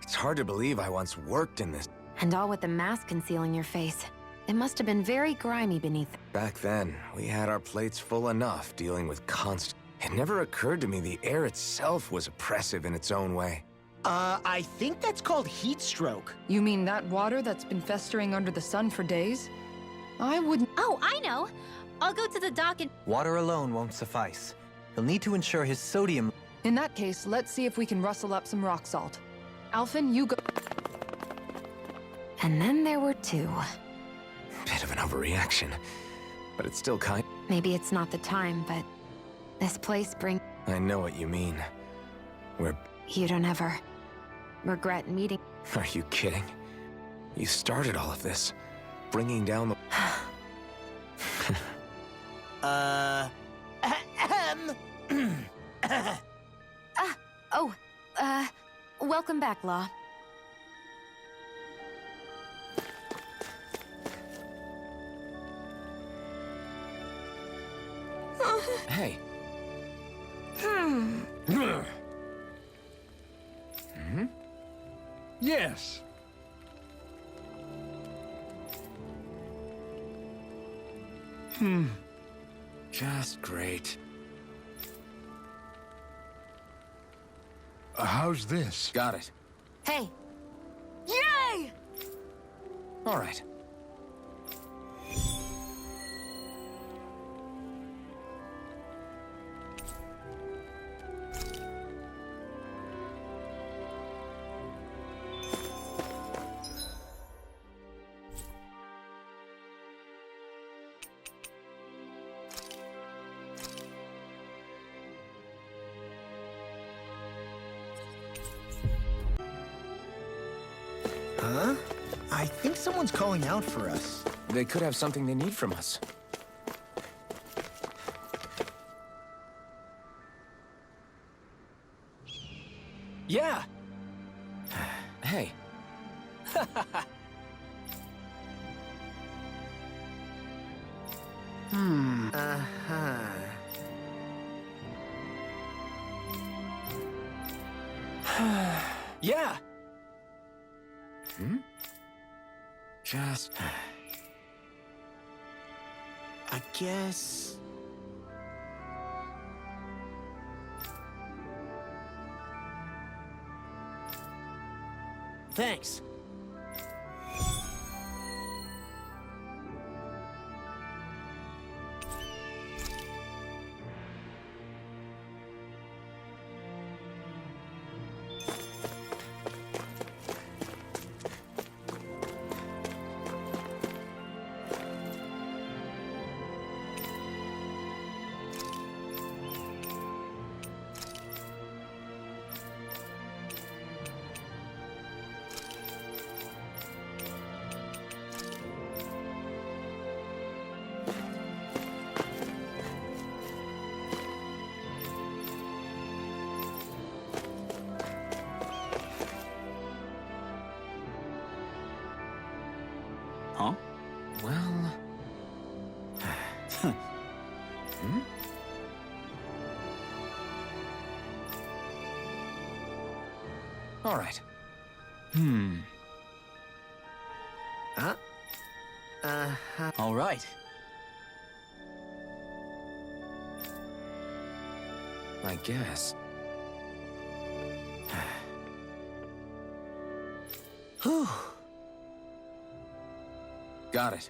Speaker 1: It's hard to believe I once worked in this.
Speaker 2: And all with the mask concealing your face. It must have been very grimy beneath...
Speaker 1: Back then, we had our plates full enough dealing with constant... It never occurred to me the air itself was oppressive in its own way.
Speaker 5: I think that's called heat stroke.
Speaker 3: You mean that water that's been festering under the sun for days? I wouldn't...
Speaker 4: Oh, I know! I'll go to the dock and...
Speaker 6: Water alone won't suffice. He'll need to ensure his sodium...
Speaker 3: In that case, let's see if we can rustle up some rock salt. Alphen, you go...
Speaker 2: And then there were two.
Speaker 1: Bit of an overreaction, but it's still kind...
Speaker 2: Maybe it's not the time, but... This place brings...
Speaker 1: I know what you mean. We're...
Speaker 2: You don't ever... regret meeting...
Speaker 1: Are you kidding? You started all of this. Bringing down the...
Speaker 2: Welcome back, Law.
Speaker 1: Hey.
Speaker 8: Yes.
Speaker 1: Just great.
Speaker 8: How's this?
Speaker 1: Got it.
Speaker 2: Hey!
Speaker 3: Yay!
Speaker 1: All right.
Speaker 5: Huh? I think someone's calling out for us.
Speaker 1: They could have something they need from us. Yeah! Hey.
Speaker 5: Uh-huh.
Speaker 1: Yeah! Hmm? Just...
Speaker 5: I guess... Thanks.
Speaker 8: Huh?
Speaker 1: Well... Hmm? All right.
Speaker 5: Huh? Uh-huh.
Speaker 8: All right.
Speaker 1: I guess.
Speaker 5: Whew.
Speaker 1: Got it.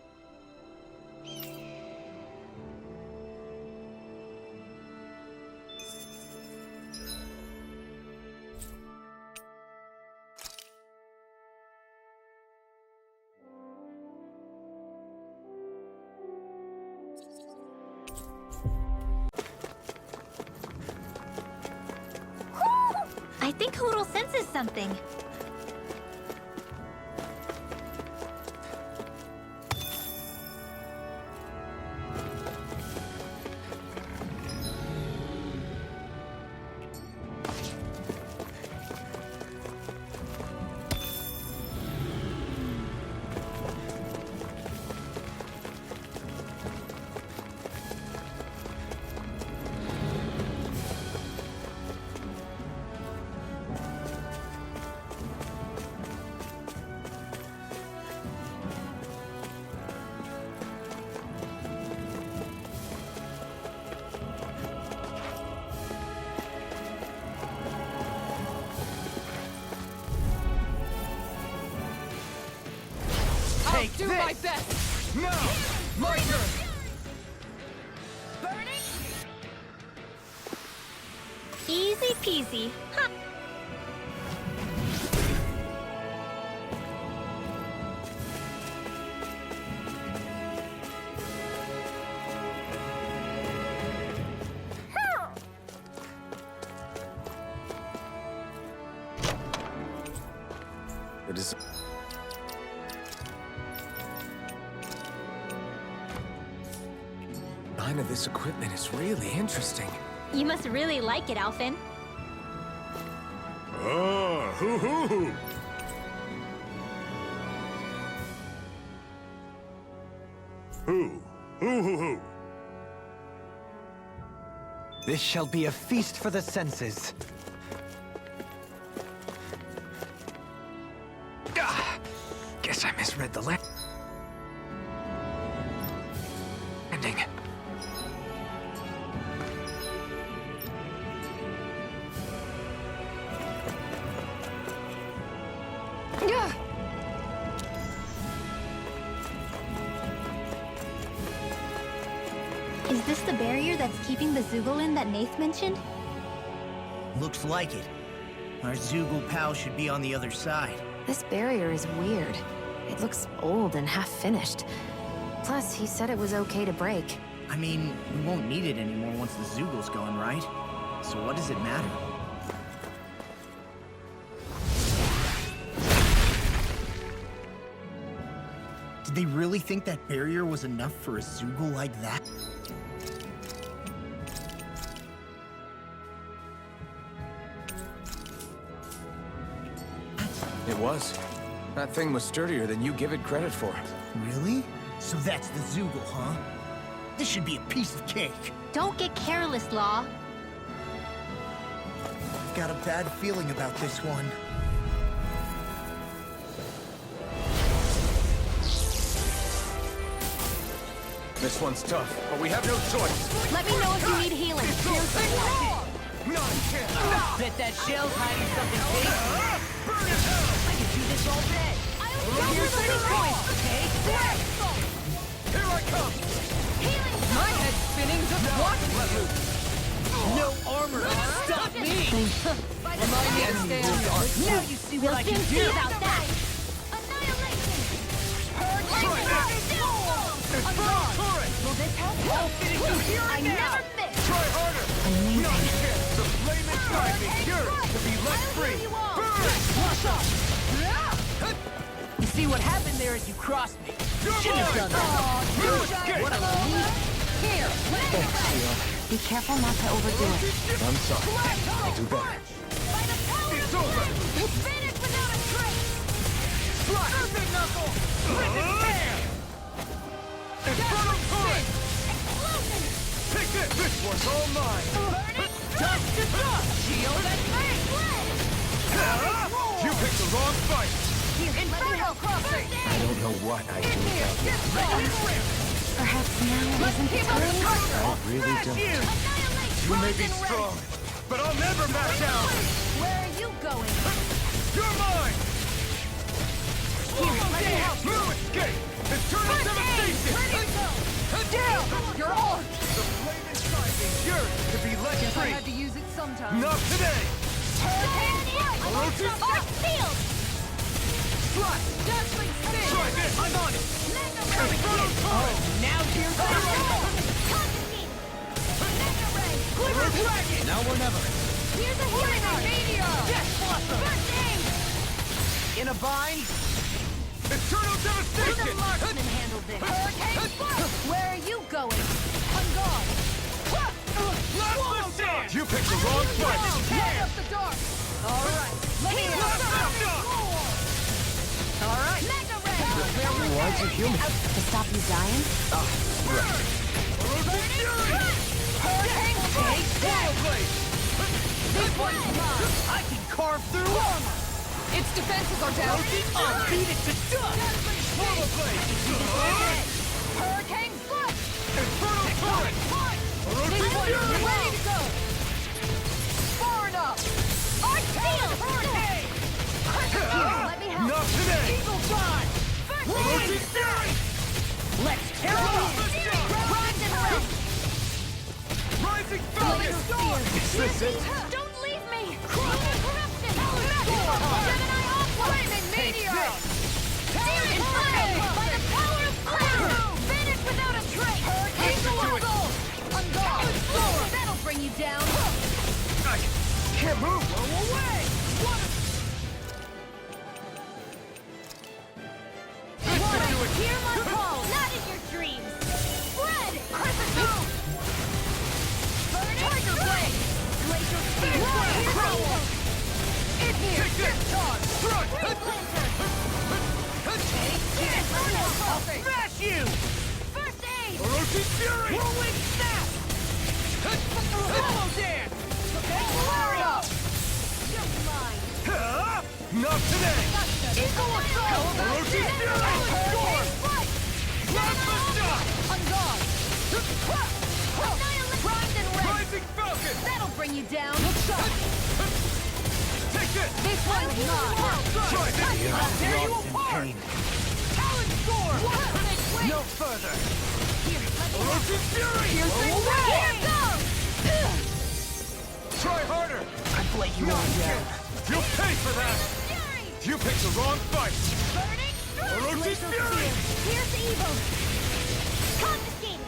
Speaker 4: I think Hoodle senses something.
Speaker 1: Take
Speaker 3: Do my best!
Speaker 1: No! My turn!
Speaker 4: Easy peasy. Huh.
Speaker 1: It is... Design of this equipment is really interesting.
Speaker 4: You must really like it, Alphen.
Speaker 9: Ah, hoo hoo hoo! Hoo, hoo hoo hoo!
Speaker 6: This shall be a feast for the senses.
Speaker 1: Guess I misread the landing.
Speaker 4: Is this the barrier that's keeping the Zugolin that Nath mentioned?
Speaker 5: Looks like it. Our Zoogle pal should be on the other side.
Speaker 2: This barrier is weird. It looks old and half-finished. Plus, he said it was okay to break.
Speaker 5: I mean, we won't need it anymore once the Zoogle's gone, right? So what does it matter? Did they really think that barrier was enough for a Zoogle like that?
Speaker 1: It was. That thing was sturdier than you give it credit for.
Speaker 5: Really? So that's the Zoogle, huh? This should be a piece of cake.
Speaker 4: Don't get careless, Law.
Speaker 5: I've got a bad feeling about this one.
Speaker 1: This one's tough, but we have no choice.
Speaker 4: Let me know if you need healing.
Speaker 10: Bet that shell's hiding something tasty. I could do this all day. Here's 30 coins. Take that.
Speaker 1: Here I come!
Speaker 10: My head's spinning just watching you.
Speaker 5: No armor!
Speaker 10: Stop me. Remind me to stay on guard. Now you see what I can do.
Speaker 4: About that. Will this help? I never miss.
Speaker 1: Try harder!
Speaker 2: Amazing.
Speaker 1: Not a chance! The flame inside me yearns to be let free! Burn!
Speaker 10: Wash off. You see what happened there is you crossed me. Shouldn't have done that.
Speaker 1: You escaped!
Speaker 10: What a relief. Here.
Speaker 2: Be careful not to overdo it.
Speaker 1: I'm sorry. I'll do better. It's over!
Speaker 4: Finish without a trace.
Speaker 1: Perfect knuckle! Rip his hair! Infernal torrent!
Speaker 4: Explosion.
Speaker 1: Take this! This one's all mine!
Speaker 10: Dust to dust. Shield and fang.
Speaker 1: You picked the wrong fight!
Speaker 10: Inferno crossing.
Speaker 1: I don't know what I'd do without you.
Speaker 2: Perhaps now isn't the time?
Speaker 1: I really don't. You may be strong, but I'll never back down!
Speaker 4: Where are you going?
Speaker 1: You're mine!
Speaker 10: Here, let me help.
Speaker 1: No escape! Eternal devastation!
Speaker 10: Down. You're on.
Speaker 1: The flame inside me yearns to be let
Speaker 10: Guess I
Speaker 1: free!
Speaker 10: had to use it sometime.
Speaker 1: Not today!
Speaker 4: Hurricane field.
Speaker 10: Thrust. Dazzling spin.
Speaker 1: Try this! I'm on it! Infernal
Speaker 10: Oh,
Speaker 1: torrent!
Speaker 10: now here's the
Speaker 1: Quiver dragon! Now or never!
Speaker 4: Here's a healing art.
Speaker 10: meteor. Death blossom.
Speaker 4: First aid.
Speaker 10: In a bind.
Speaker 1: Eternal
Speaker 4: The
Speaker 1: devastation!
Speaker 4: marksman handled this. Hurricane fire. Where are you going? On guard.
Speaker 1: Last shot! You picked the wrong fight!
Speaker 10: Light up the dark. All right. Let me
Speaker 1: Last shot!
Speaker 10: All right.
Speaker 4: Mega ray.
Speaker 1: Why'd you heal me?
Speaker 2: To stop you dying?
Speaker 10: Hurricane strike.
Speaker 1: Shadow blade!
Speaker 10: This one's mine. I can carve through armor. Its defenses are down. I'll beat it to dust.
Speaker 1: Shadow blade!
Speaker 10: Hurricane foot.
Speaker 1: Infernal torrent!
Speaker 10: This one is ready to go. Far enough.
Speaker 4: Art field.
Speaker 10: Hurricane.
Speaker 4: Let me help.
Speaker 1: Not today!
Speaker 10: Eagle Dawn.
Speaker 1: Roach's fury!
Speaker 10: Let's tear it up.
Speaker 4: Rise and rest.
Speaker 1: Rising falcon! Is this it?
Speaker 4: Don't leave me. Corruption. Gemini Aqua.
Speaker 10: Flaming meteor.
Speaker 4: Inferno. By the power of cloud. Finish without a trace.
Speaker 10: Eagle Soul. On guard. That'll bring you down.
Speaker 1: I can't move!
Speaker 10: Go away.
Speaker 4: Hear my call. Not in your dreams. Spread. Crescent moon. Tiger blade. Glacial spear.
Speaker 10: In here.
Speaker 1: Take this! Thrust!
Speaker 10: I'll smash you.
Speaker 4: First aid.
Speaker 1: Roach's fury!
Speaker 10: Whirlwind snap. Hollow dance. Flare it up.
Speaker 4: Just mine.
Speaker 1: Not today!
Speaker 10: Eagle assault.
Speaker 1: Roach's fury!
Speaker 10: Score.
Speaker 1: Plasma shot!
Speaker 10: On guard.
Speaker 4: Rise and rest.
Speaker 1: Rising falcon!
Speaker 10: That'll bring you down.
Speaker 1: Take this!
Speaker 10: This one's mine.
Speaker 1: Try this!
Speaker 10: I'll tear you apart. Talon score.
Speaker 1: No further!
Speaker 10: Here, let me
Speaker 1: Roach's fury!
Speaker 10: piercing
Speaker 4: Here
Speaker 10: ray.
Speaker 4: goes.
Speaker 1: Try harder!
Speaker 5: I've let you all down.
Speaker 1: You'll pay for that!
Speaker 4: Fury.
Speaker 1: You picked the wrong fight!
Speaker 4: Burning strike.
Speaker 1: Roach's fury!
Speaker 4: Here's evil. Confiscated.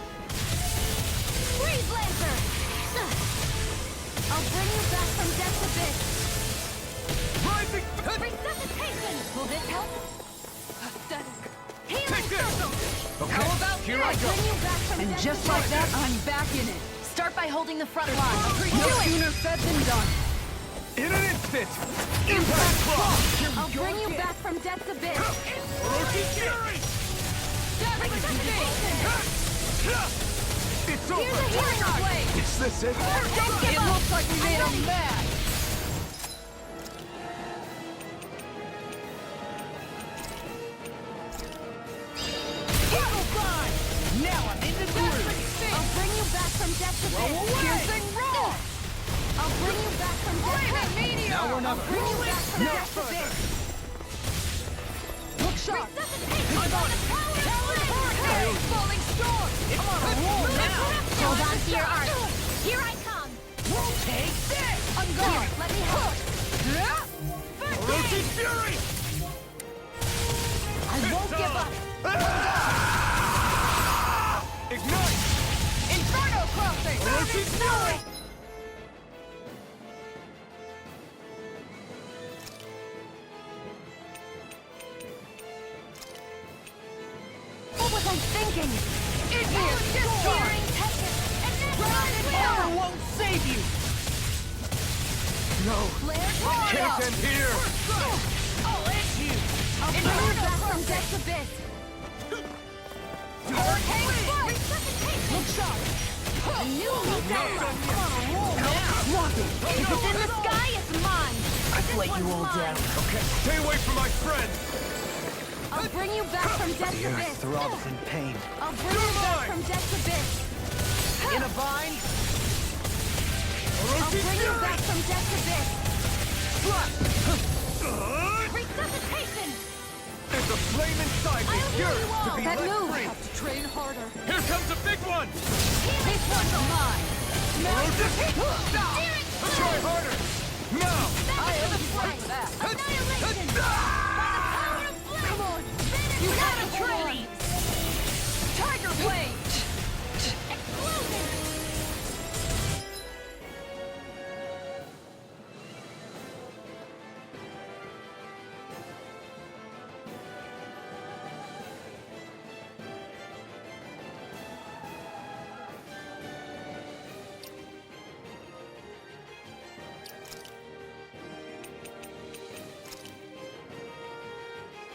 Speaker 4: Freeze Lancer. I'll bring you back from death's abyss.
Speaker 1: Rising...
Speaker 4: Resuscitation. Will this help?
Speaker 10: Pathetic.
Speaker 4: Healing
Speaker 1: Take this!
Speaker 4: circle.
Speaker 3: I go. And just like that, I'm back in it.
Speaker 10: Start by holding the front line.
Speaker 3: No sooner said than done.
Speaker 9: In an instant!
Speaker 3: Impact block!
Speaker 10: I'll bring you back from death's abyss.
Speaker 9: Orochi Fury! It's over!
Speaker 10: Here's a healing blade.
Speaker 9: Is this it?
Speaker 3: It looks like we made him mad.
Speaker 10: Now I'm in the groove. I'll bring you back from death's abyss.
Speaker 3: Piercing roar!
Speaker 10: I'll bring you back from death's abyss.
Speaker 3: Now we're
Speaker 10: I'll bring you back from death's abyss.
Speaker 3: Look sharp!
Speaker 10: Resuscitation by the power of flame.
Speaker 3: Falling storm! I'm on a roll now!
Speaker 4: Hold on to your art. Here I come.
Speaker 3: Take this! I'm
Speaker 10: Here,
Speaker 3: going!
Speaker 10: let me help.
Speaker 9: Orochi Fury!
Speaker 10: I won't give up.
Speaker 9: Ignite!
Speaker 3: Inferno crossing!
Speaker 9: Orochi Fury!
Speaker 10: What was I thinking?
Speaker 3: In here!
Speaker 10: Searing tempest. And then
Speaker 3: Power won't save you!
Speaker 9: No!
Speaker 10: flare
Speaker 9: Can't end here!
Speaker 3: I'll end you!
Speaker 10: I'll bring you back from death's abyss.
Speaker 3: Hurricane Blade!
Speaker 10: Resuscitation.
Speaker 3: Look sharp!
Speaker 10: A new leaf
Speaker 3: I'm
Speaker 10: out.
Speaker 3: on a roll now! Lock it!
Speaker 10: If it's in the sky, it's mine.
Speaker 3: I've let you all down.
Speaker 9: Okay, stay away from my friend!
Speaker 10: I'll bring you back from death's
Speaker 6: The earth
Speaker 10: abyss.
Speaker 6: throbs in pain.
Speaker 10: I'll bring you back from death's abyss.
Speaker 3: In a vine?
Speaker 10: I'll bring you back from death's abyss.
Speaker 9: Uh,
Speaker 10: Resuscitation.
Speaker 9: There's a flame inside me,
Speaker 10: I'll heal
Speaker 9: yours
Speaker 10: you all.
Speaker 9: to be
Speaker 3: That
Speaker 9: let
Speaker 3: move!
Speaker 9: free!
Speaker 3: Have to train harder.
Speaker 9: Here comes a big one!
Speaker 3: This one's mine!
Speaker 9: Try harder! Now!
Speaker 3: I owe you one for that.
Speaker 10: Annihilation. By the power of flame.
Speaker 3: Come on!
Speaker 10: Finish
Speaker 3: You
Speaker 10: it
Speaker 3: gotta
Speaker 10: out,
Speaker 3: train!
Speaker 10: Lord.
Speaker 3: Tiger Blade!
Speaker 10: Explosion.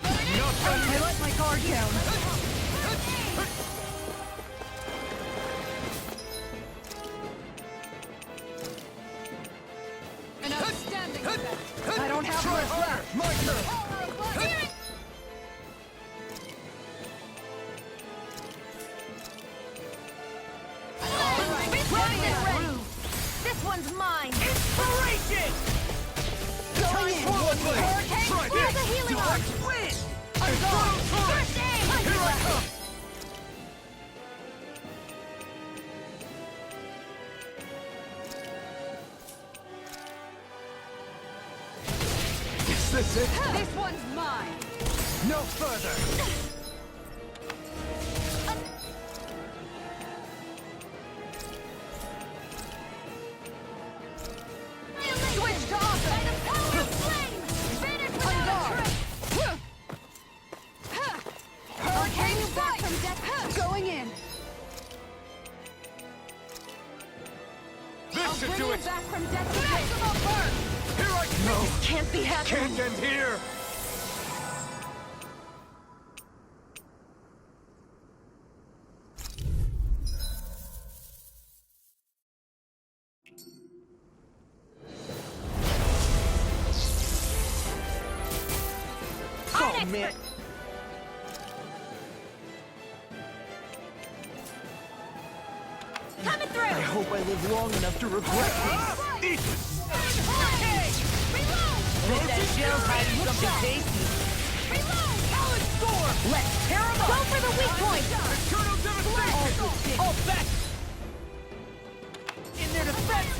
Speaker 3: I let my guard down. An outstanding effect. I don't have much left.
Speaker 9: My turn!
Speaker 10: This one's mine.
Speaker 9: Inspiration!
Speaker 3: Going in.
Speaker 10: Hurricane,
Speaker 9: Try
Speaker 10: where's
Speaker 9: this.
Speaker 10: the healing
Speaker 9: Do
Speaker 10: arc?
Speaker 3: Win!
Speaker 9: I'm going!
Speaker 10: First aid.
Speaker 9: Here I come! Is this it?
Speaker 3: This one's mine.
Speaker 9: No further!
Speaker 3: Switch to offense.
Speaker 10: By the power of flame. Finish without a trick.
Speaker 3: Hurricane
Speaker 10: back
Speaker 3: strike.
Speaker 10: from death.
Speaker 3: Going in.
Speaker 10: I'll
Speaker 9: This should
Speaker 10: bring
Speaker 9: do
Speaker 10: you
Speaker 9: it!
Speaker 10: back from death to death.
Speaker 9: Here I go!
Speaker 10: Can't be happening.
Speaker 9: Can't end here!
Speaker 6: Oh, man.
Speaker 10: Coming through.
Speaker 5: I hope I live long enough to regret this.
Speaker 10: Bet that shell's hiding something tasty. Let's tear 'em up. Go for the weak point.
Speaker 9: Eternal devastation!
Speaker 10: All back. In their defense.